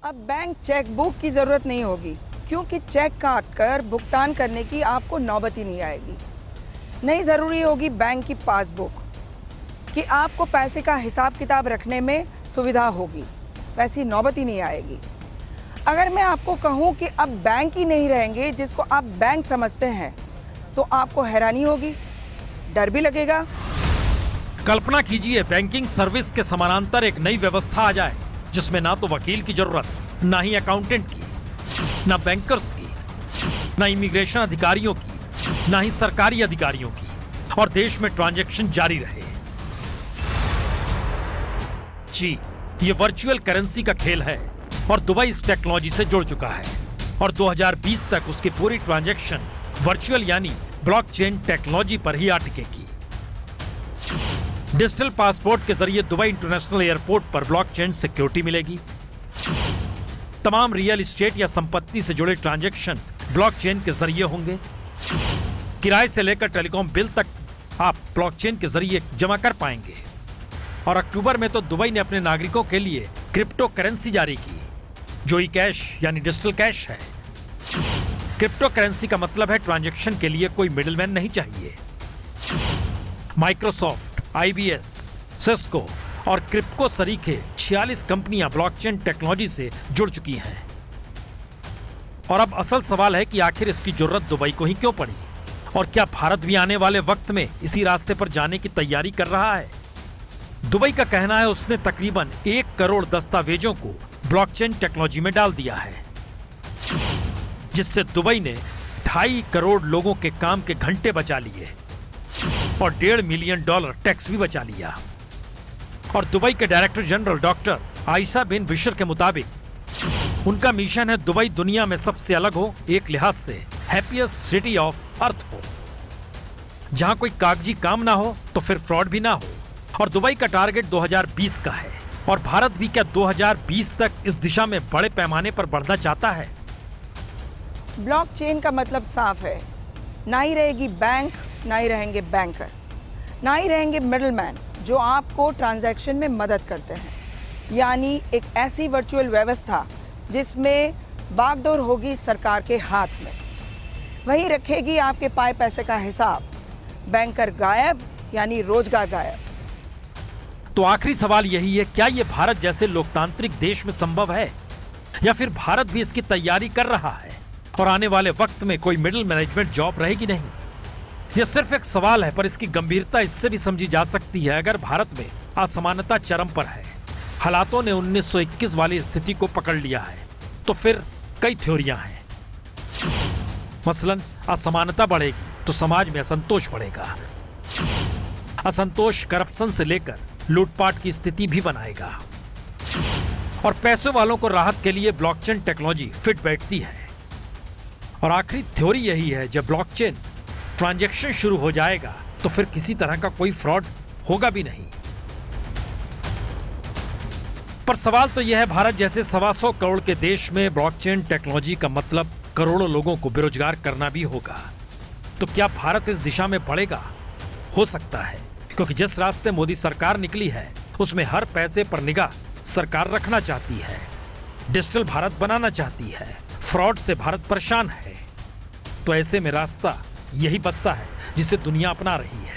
अब bank chequebook की जरूरत नहीं होगी, क्योंकि चेक काट कर भुगतान करने की आपको नौबत ही नहीं आएगी। नहीं जरूरी होगी बैंक की पासबुक कि आपको पैसे का हिसाब किताब रखने में सुविधा होगी, वैसी नौबत ही नहीं आएगी। अगर मैं आपको कहूं कि अब बैंक ही नहीं रहेंगे जिसको आप बैंक समझते हैं, तो आपको हैरानी होगी, डर भी लगेगा। कल्पना कीजिए बैंकिंग सर्विस के समानांतर एक नई व्यवस्था आ जाए जिसमें ना तो वकील की जरूरत, ना ही अकाउंटेंट की, ना बैंकर्स की, ना इमिग्रेशन अधिकारियों की, ना ही सरकारी अधिकारियों की, और देश में ट्रांजैक्शन जारी रहे। जी, ये वर्चुअल करेंसी का खेल है और दुबई इस टेक्नोलॉजी से जुड़ चुका है और 2020 तक उसकी पूरी ट्रांजैक्शन वर्चुअल यानी ब्लॉकचेन टेक्नोलॉजी पर ही आ टिकेगी। डिजिटल पासपोर्ट के जरिए दुबई इंटरनेशनल एयरपोर्ट पर ब्लॉकचेन सिक्योरिटी मिलेगी। तमाम रियल एस्टेट या संपत्ति से जुड़े ट्रांजैक्शन ब्लॉकचेन के जरिए होंगे। किराए से लेकर टेलीकॉम बिल तक आप ब्लॉकचेन के जरिए जमा कर पाएंगे। और अक्टूबर में तो दुबई ने अपने नागरिकों के लिए क्रिप्टो करेंसी जारी की, जो ई कैश यानी डिजिटल कैश है। क्रिप्टो करेंसी का मतलब है ट्रांजैक्शन के लिए कोई मिडिलमैन नहीं चाहिए। माइक्रोसॉफ्ट, IBS, सिस्को और क्रिप्को सरीखे 46 कंपनियां ब्लॉकचेन टेक्नोलॉजी से जुड़ चुकी हैं। और अब असल सवाल है कि आखिर इसकी जरूरत दुबई को ही क्यों पड़ी, और क्या भारत भी आने वाले वक्त में इसी रास्ते पर जाने की तैयारी कर रहा है। दुबई का कहना है उसने तकरीबन 1 करोड़ दस्तावेजों को ब्लॉकचेन टेक्नोलॉजी में डाल दिया है, जिससे दुबई ने 2.5 करोड़ लोगों के काम के घंटे बचा लिए और $1.5 मिलियन टैक्स भी बचा लिया। और दुबई के डायरेक्टर जनरल डॉक्टर आयशा बिन बिशर के मुताबिक उनका मिशन है दुबई दुनिया में सबसे अलग हो, एक लिहाज से हैप्पीएस्ट सिटी ऑफ अर्थ हो, जहां कोई कागजी काम ना हो तो फिर फ्रॉड भी ना हो। और दुबई का टारगेट 2020 का है, और भारत भी क्या 2020 तक इस दिशा में बड़े पैमाने पर बढ़ना चाहता है। ब्लॉकचेन का मतलब साफ है, ना ही रहेगी बैंक, ना ही रहेंगे बैंकर, ना ही रहेंगे मिडलमैन जो आपको ट्रांजैक्शन में मदद करते हैं। यानी एक ऐसी वर्चुअल व्यवस्था जिसमें बागडोर होगी सरकार के हाथ में, वही रखेगी आपके पाए पैसे का हिसाब। बैंकर गायब यानी रोजगार गायब। तो आखिरी सवाल यही है, क्या यह भारत जैसे लोकतांत्रिक देश में संभव है, या फिर भारत भी इसकी तैयारी कर रहा है और आने वाले वक्त में कोई मिडिल मैनेजमेंट जॉब रहेगी नहीं। यह सिर्फ एक सवाल है, पर इसकी गंभीरता इससे भी समझी जा सकती है। अगर भारत में असमानता चरम पर है, हालातों ने 1921 वाली स्थिति को पकड़ लिया है, तो फिर कई थ्योरियां हैं। मसलन असमानता बढ़ेगी तो समाज में असंतोष बढ़ेगा। असंतोष करप्शन से लेकर लूटपाट की स्थिति भी बनाएगा, और पैसों वालों को राहत के लिए ब्लॉकचेन टेक्नोलॉजी फिट बैठती है। और आखिरी थ्योरी यही है, जब ब्लॉकचेन ट्रांजैक्शन शुरू हो जाएगा तो फिर किसी तरह का कोई फ्रॉड होगा भी नहीं। पर सवाल तो यह है, भारत जैसे 125 करोड़ के देश में ब्लॉकचेन टेक्नोलॉजी का मतलब करोड़ों लोगों को बेरोजगार करना भी होगा। तो क्या भारत इस दिशा में बढ़ेगा? हो सकता है, क्योंकि जिस रास्ते मोदी सरकार निकली है उसमें हर पैसे पर निगाह सरकार रखना चाहती है, डिजिटल भारत बनाना चाहती है, फ्रॉड से भारत परेशान है। तो ऐसे में रास्ता यही बचता है जिसे दुनिया अपना रही है।